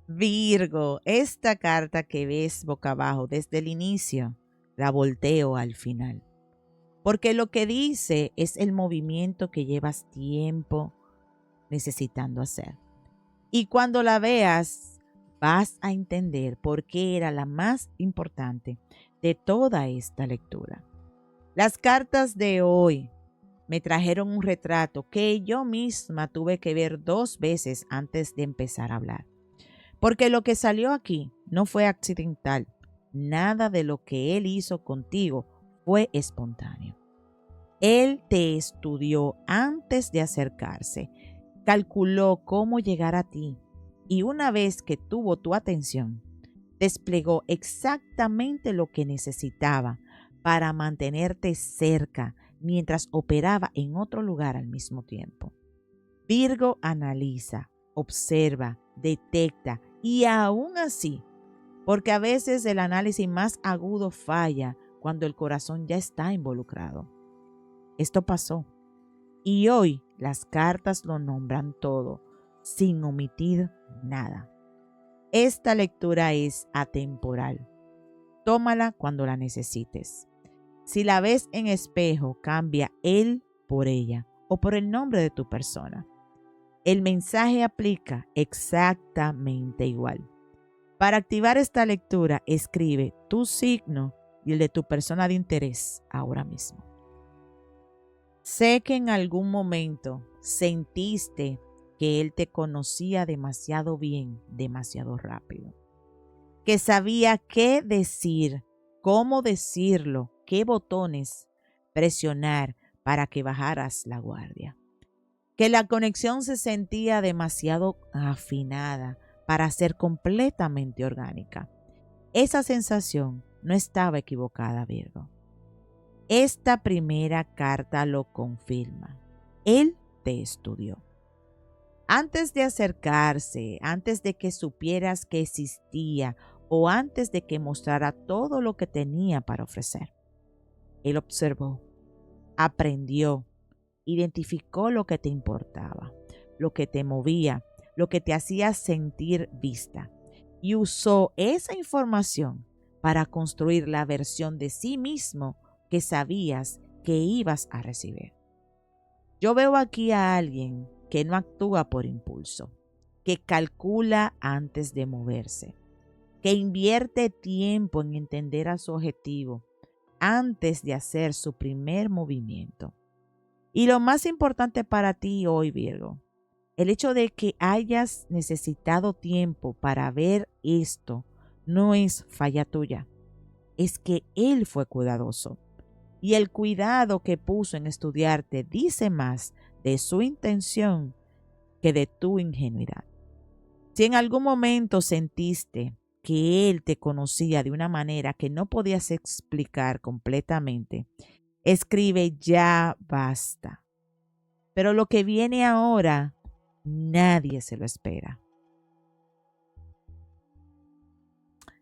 Virgo, esta carta que ves boca abajo desde el inicio, la volteo al final. Porque lo que dice es el movimiento que llevas tiempo necesitando hacer. Y cuando la veas, vas a entender por qué era la más importante de toda esta lectura. Las cartas de hoy me trajeron un retrato que yo misma tuve que ver 2 veces antes de empezar a hablar. Porque lo que salió aquí no fue accidental. Nada de lo que él hizo contigo fue espontáneo. Él te estudió antes de acercarse, calculó cómo llegar a ti y una vez que tuvo tu atención, desplegó exactamente lo que necesitaba para mantenerte cerca mientras operaba en otro lugar al mismo tiempo. Virgo analiza, observa, detecta y aún así, porque a veces el análisis más agudo falla cuando el corazón ya está involucrado. Esto pasó y hoy las cartas lo nombran todo, sin omitir nada. Esta lectura es atemporal. Tómala cuando la necesites. Si la ves en espejo, cambia él por ella o por el nombre de tu persona. El mensaje aplica exactamente igual. Para activar esta lectura, escribe tu signo y el de tu persona de interés ahora mismo. Sé que en algún momento sentiste que él te conocía demasiado bien, demasiado rápido, que sabía qué decir, cómo decirlo, qué botones presionar para que bajaras la guardia, que la conexión se sentía demasiado afinada para ser completamente orgánica. Esa sensación no estaba equivocada, Virgo. Esta primera carta lo confirma. Él te estudió. Antes de acercarse, antes de que supieras que existía o antes de que mostrara todo lo que tenía para ofrecer. Él observó, aprendió, identificó lo que te importaba, lo que te movía, lo que te hacía sentir vista y usó esa información para construir la versión de sí mismo que sabías que ibas a recibir. Yo veo aquí a alguien que no actúa por impulso, que calcula antes de moverse, que invierte tiempo en entender a su objetivo antes de hacer su primer movimiento. Y lo más importante para ti hoy, Virgo, el hecho de que hayas necesitado tiempo para ver esto no es falla tuya, es que él fue cuidadoso. Y el cuidado que puso en estudiarte dice más de su intención que de tu ingenuidad. Si en algún momento sentiste que él te conocía de una manera que no podías explicar completamente, escribe ya basta. Pero lo que viene ahora, nadie se lo espera.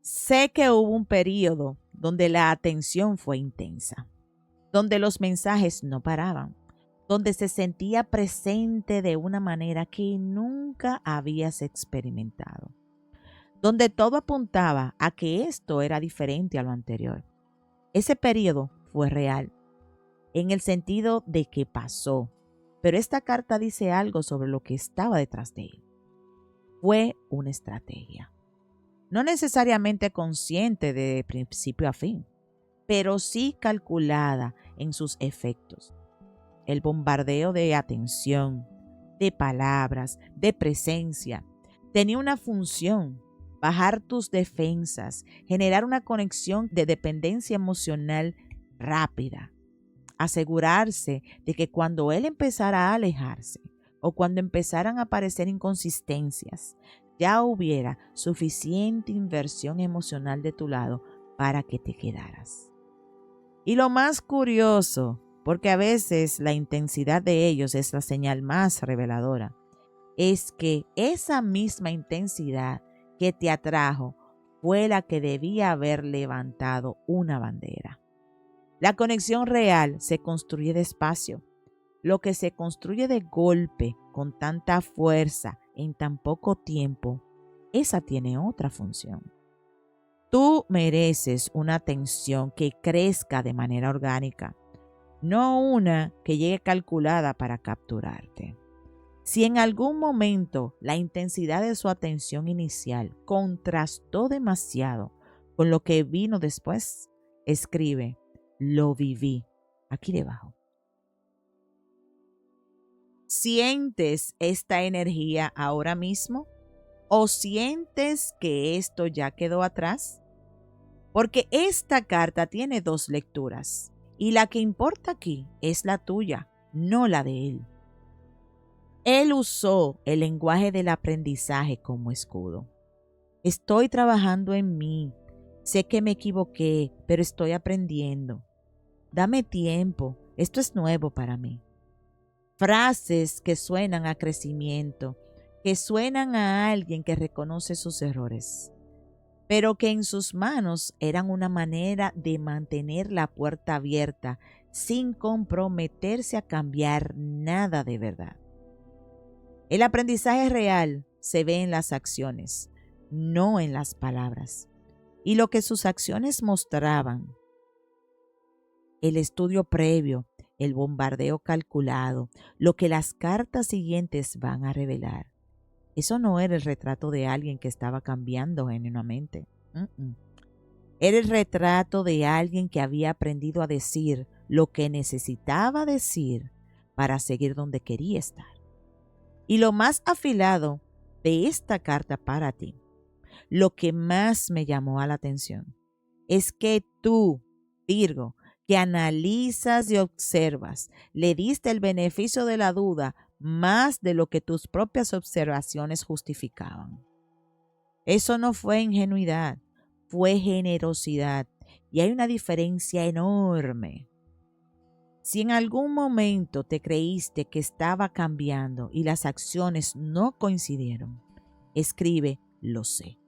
Sé que hubo un periodo donde la atención fue intensa, donde los mensajes no paraban, donde se sentía presente de una manera que nunca habías experimentado, donde todo apuntaba a que esto era diferente a lo anterior. Ese periodo fue real, en el sentido de que pasó, pero esta carta dice algo sobre lo que estaba detrás de él. Fue una estrategia, no necesariamente consciente de principio a fin, pero sí calculada en sus efectos. El bombardeo de atención, de palabras, de presencia, tenía una función: bajar tus defensas, generar una conexión de dependencia emocional rápida, asegurarse de que cuando él empezara a alejarse o cuando empezaran a aparecer inconsistencias, ya hubiera suficiente inversión emocional de tu lado para que te quedaras. Y lo más curioso, porque a veces la intensidad de ellos es la señal más reveladora, es que esa misma intensidad que te atrajo fue la que debía haber levantado una bandera. La conexión real se construye despacio. Lo que se construye de golpe, con tanta fuerza, en tan poco tiempo, esa tiene otra función. Tú mereces una atención que crezca de manera orgánica, no una que llegue calculada para capturarte. Si en algún momento la intensidad de su atención inicial contrastó demasiado con lo que vino después, escribe, lo viví, aquí debajo. ¿Sientes esta energía ahora mismo? ¿O sientes que esto ya quedó atrás? Porque esta carta tiene dos lecturas y la que importa aquí es la tuya, no la de él. Él usó el lenguaje del aprendizaje como escudo. Estoy trabajando en mí. Sé que me equivoqué, pero estoy aprendiendo. Dame tiempo. Esto es nuevo para mí. Frases que suenan a crecimiento, que suenan a alguien que reconoce sus errores, pero que en sus manos eran una manera de mantener la puerta abierta sin comprometerse a cambiar nada de verdad. El aprendizaje real se ve en las acciones, no en las palabras. Y lo que sus acciones mostraban, el estudio previo, el bombardeo calculado, lo que las cartas siguientes van a revelar, eso no era el retrato de alguien que estaba cambiando genuinamente. Era el retrato de alguien que había aprendido a decir lo que necesitaba decir para seguir donde quería estar. Y lo más afilado de esta carta para ti, lo que más me llamó a la atención, es que tú, Virgo, que analizas y observas, le diste el beneficio de la duda más de lo que tus propias observaciones justificaban. Eso no fue ingenuidad, fue generosidad. Y hay una diferencia enorme. Si en algún momento te creíste que estaba cambiando y las acciones no coincidieron, escribe, lo sé.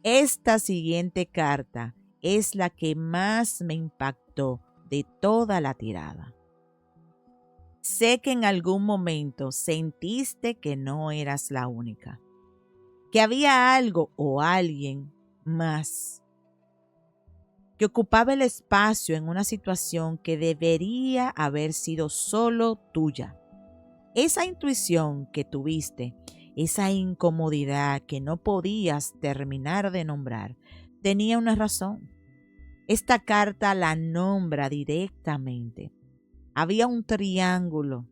Esta siguiente carta es la que más me impactó de toda la tirada. Sé que en algún momento sentiste que no eras la única, que había algo o alguien más que ocupaba el espacio en una situación que debería haber sido solo tuya. Esa intuición que tuviste, esa incomodidad que no podías terminar de nombrar, tenía una razón. Esta carta la nombra directamente. Había un triángulo,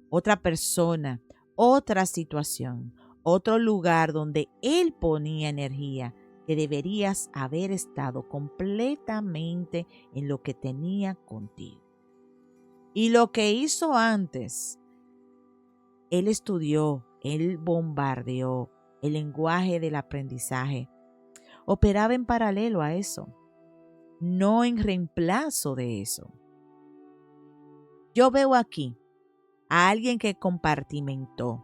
otra persona, otra situación, otro lugar donde él ponía energía que deberías haber estado completamente en lo que tenía contigo. Y lo que hizo antes, él estudió, él bombardeó el lenguaje del aprendizaje, operaba en paralelo a eso, no en reemplazo de eso. Yo veo aquí a alguien que compartimentó,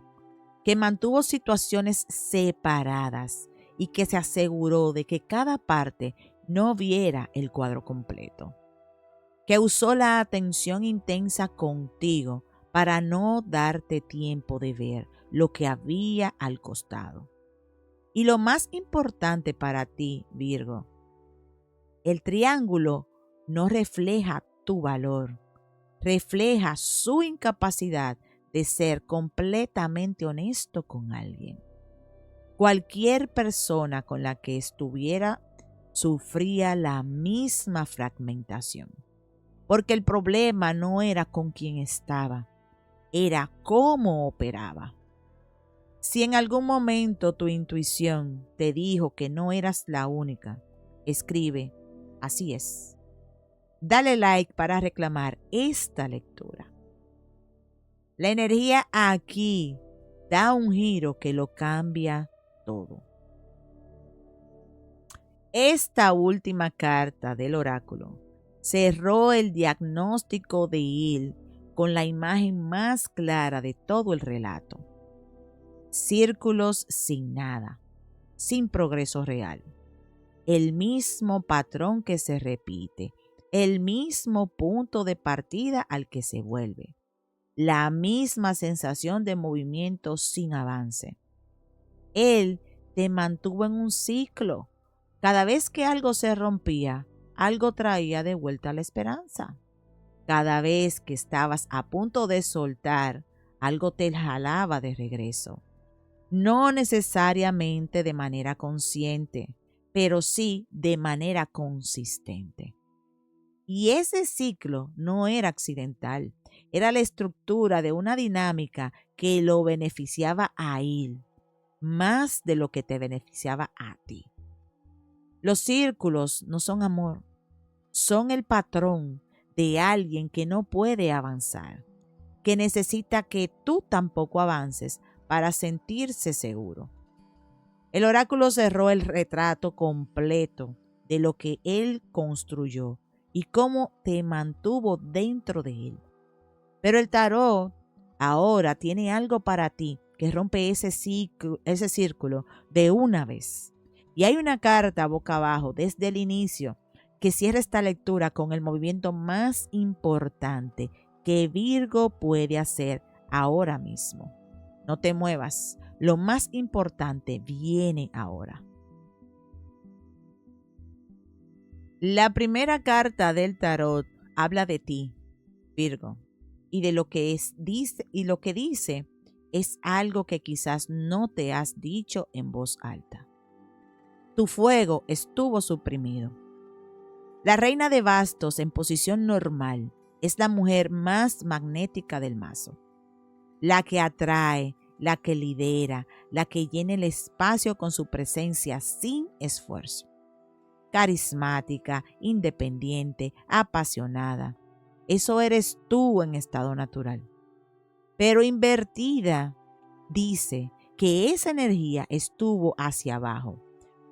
que mantuvo situaciones separadas y que se aseguró de que cada parte no viera el cuadro completo, que usó la atención intensa contigo para no darte tiempo de ver lo que había al costado. Y lo más importante para ti, Virgo, el triángulo no refleja tu valor, refleja su incapacidad de ser completamente honesto con alguien. Cualquier persona con la que estuviera sufría la misma fragmentación, porque el problema no era con quién estaba, era cómo operaba. Si en algún momento tu intuición te dijo que no eras la única, escribe, así es. Dale like para reclamar esta lectura. La energía aquí da un giro que lo cambia todo. Esta última carta del oráculo cerró el diagnóstico de Il con la imagen más clara de todo el relato. Círculos sin nada, sin progreso real. El mismo patrón que se repite, el mismo punto de partida al que se vuelve, la misma sensación de movimiento sin avance. Él te mantuvo en un ciclo. Cada vez que algo se rompía, algo traía de vuelta la esperanza. Cada vez que estabas a punto de soltar, algo te jalaba de regreso. No necesariamente de manera consciente, pero sí de manera consistente. Y ese ciclo no era accidental, era la estructura de una dinámica que lo beneficiaba a él más de lo que te beneficiaba a ti. Los círculos no son amor, son el patrón de alguien que no puede avanzar, que necesita que tú tampoco avances para sentirse seguro. El oráculo cerró el retrato completo de lo que él construyó y cómo te mantuvo dentro de él. Pero el tarot ahora tiene algo para ti que rompe ese círculo de una vez. Y hay una carta boca abajo desde el inicio que cierra esta lectura con el movimiento más importante que Virgo puede hacer ahora mismo. No te muevas, lo más importante viene ahora. La primera carta del tarot habla de ti, Virgo, y de lo que dice es algo que quizás no te has dicho en voz alta. Tu fuego estuvo suprimido. La reina de bastos en posición normal es la mujer más magnética del mazo, la que atrae, la que lidera, la que llena el espacio con su presencia sin esfuerzo. Carismática, independiente, apasionada. Eso eres tú en estado natural. Pero invertida, dice que esa energía estuvo hacia abajo,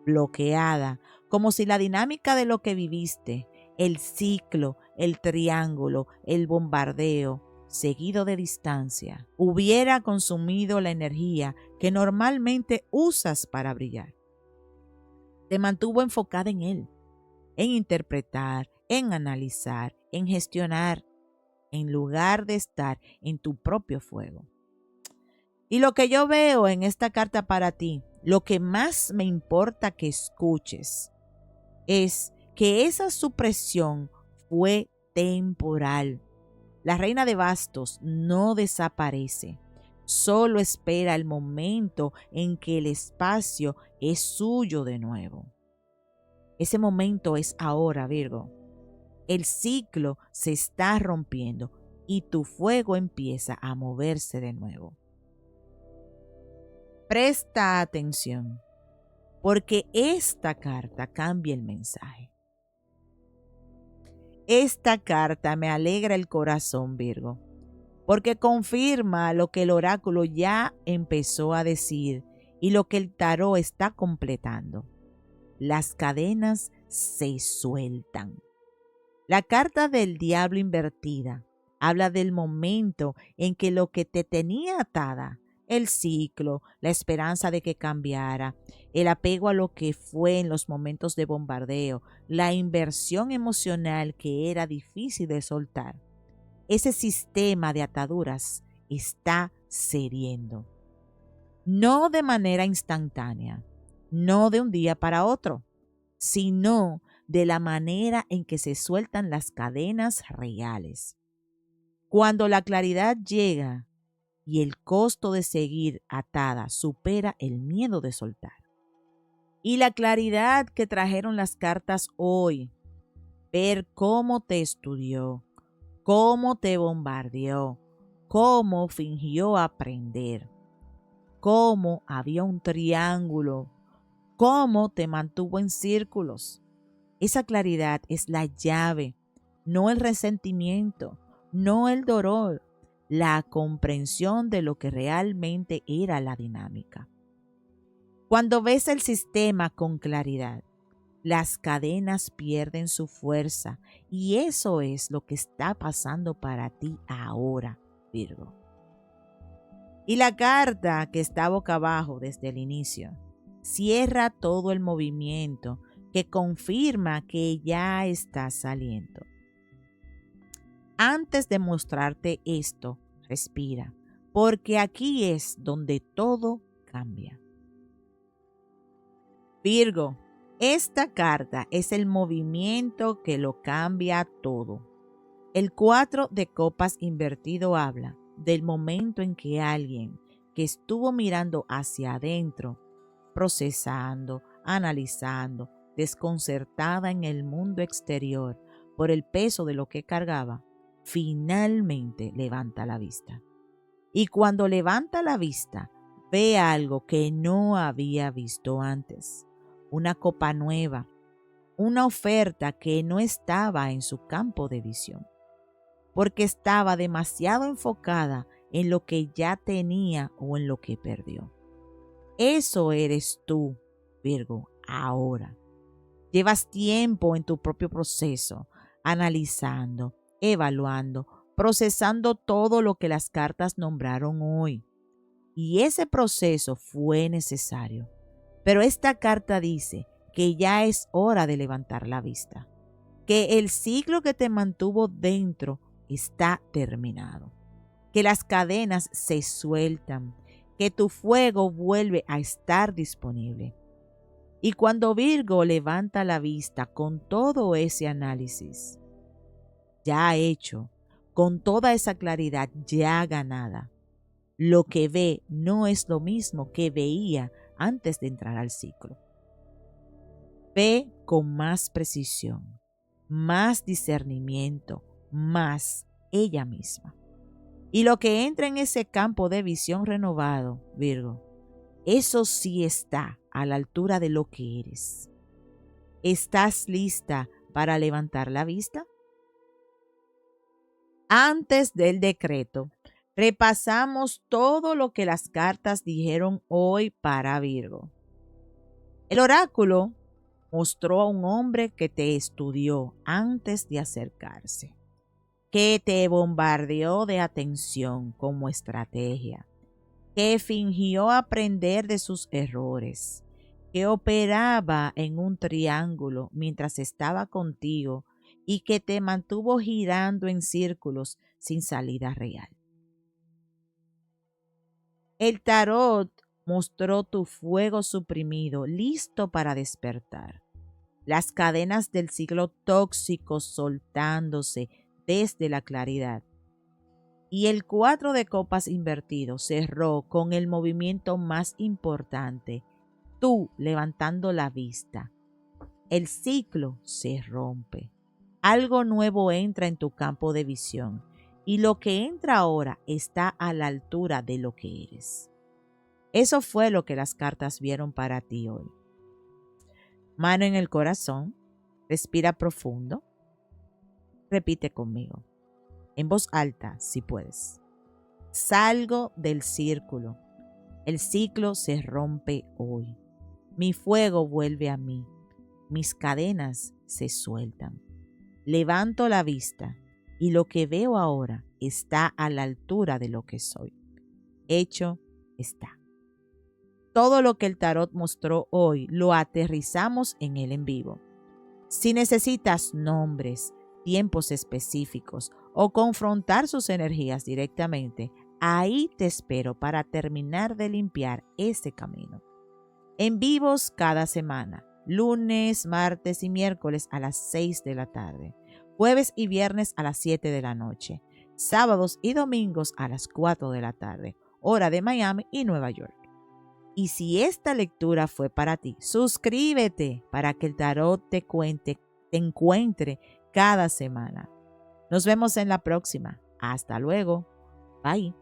bloqueada, como si la dinámica de lo que viviste, el ciclo, el triángulo, el bombardeo, seguido de distancia, hubiera consumido la energía que normalmente usas para brillar. Te mantuvo enfocada en él, en interpretar, en analizar, en gestionar, en lugar de estar en tu propio fuego. Y lo que yo veo en esta carta para ti, lo que más me importa que escuches, es que esa supresión fue temporal. La reina de bastos no desaparece, solo espera el momento en que el espacio es suyo de nuevo. Ese momento es ahora, Virgo. El ciclo se está rompiendo y tu fuego empieza a moverse de nuevo. Presta atención, porque esta carta cambia el mensaje. Esta carta me alegra el corazón, Virgo, porque confirma lo que el oráculo ya empezó a decir y lo que el tarot está completando. Las cadenas se sueltan. La carta del diablo invertida habla del momento en que lo que te tenía atada, el ciclo, la esperanza de que cambiara, el apego a lo que fue en los momentos de bombardeo, la inversión emocional que era difícil de soltar. Ese sistema de ataduras está cediendo. No de manera instantánea, no de un día para otro, sino de la manera en que se sueltan las cadenas reales. Cuando la claridad llega y el costo de seguir atada supera el miedo de soltar. Y la claridad que trajeron las cartas hoy, ver cómo te estudió, cómo te bombardeó, cómo fingió aprender, cómo había un triángulo, cómo te mantuvo en círculos. Esa claridad es la llave, no el resentimiento, no el dolor, la comprensión de lo que realmente era la dinámica. Cuando ves el sistema con claridad, las cadenas pierden su fuerza y eso es lo que está pasando para ti ahora, Virgo. Y la carta que está boca abajo desde el inicio cierra todo el movimiento que confirma que ya está saliendo. Antes de mostrarte esto, respira, porque aquí es donde todo cambia. Virgo, esta carta es el movimiento que lo cambia todo. El 4 de copas invertido habla del momento en que alguien que estuvo mirando hacia adentro, procesando, analizando, desconcertada en el mundo exterior por el peso de lo que cargaba, finalmente levanta la vista. Y cuando levanta la vista, ve algo que no había visto antes. Una copa nueva, una oferta que no estaba en su campo de visión, porque estaba demasiado enfocada en lo que ya tenía o en lo que perdió. Eso eres tú, Virgo, ahora. Llevas tiempo en tu propio proceso, analizando, evaluando, procesando todo lo que las cartas nombraron hoy. Y ese proceso fue necesario. Pero esta carta dice que ya es hora de levantar la vista, que el ciclo que te mantuvo dentro está terminado, que las cadenas se sueltan, que tu fuego vuelve a estar disponible. Y cuando Virgo levanta la vista con todo ese análisis ya hecho, con toda esa claridad ya ganada, lo que ve no es lo mismo que veía antes de entrar al ciclo. Ve con más precisión, más discernimiento, más ella misma. Y lo que entra en ese campo de visión renovado, Virgo, eso sí está a la altura de lo que eres. ¿Estás lista para levantar la vista? Antes del decreto, repasamos todo lo que las cartas dijeron hoy para Virgo. El oráculo mostró a un hombre que te estudió antes de acercarse, que te bombardeó de atención como estrategia, que fingió aprender de sus errores, que operaba en un triángulo mientras estaba contigo y que te mantuvo girando en círculos sin salida real. El tarot mostró tu fuego suprimido, listo para despertar. Las cadenas del ciclo tóxico soltándose desde la claridad. Y el 4 de copas invertido cerró con el movimiento más importante, tú levantando la vista. El ciclo se rompe. Algo nuevo entra en tu campo de visión y lo que entra ahora está a la altura de lo que eres. Eso fue lo que las cartas vieron para ti hoy. Mano en el corazón, respira profundo, repite conmigo, en voz alta si puedes. Salgo del círculo. El ciclo se rompe hoy. Mi fuego vuelve a mí. Mis cadenas se sueltan. Levanto la vista y lo que veo ahora está a la altura de lo que soy. Hecho está. Todo lo que el tarot mostró hoy lo aterrizamos en el en vivo. Si necesitas nombres, tiempos específicos o confrontar sus energías directamente, ahí te espero para terminar de limpiar ese camino. En vivos cada semana, lunes, martes y miércoles a las 6 de la tarde, jueves y viernes a las 7 de la noche, sábados y domingos a las 4 de la tarde, hora de Miami y Nueva York. Y si esta lectura fue para ti, suscríbete para que el tarot te encuentre cada semana. Nos vemos en la próxima. Hasta luego. Bye.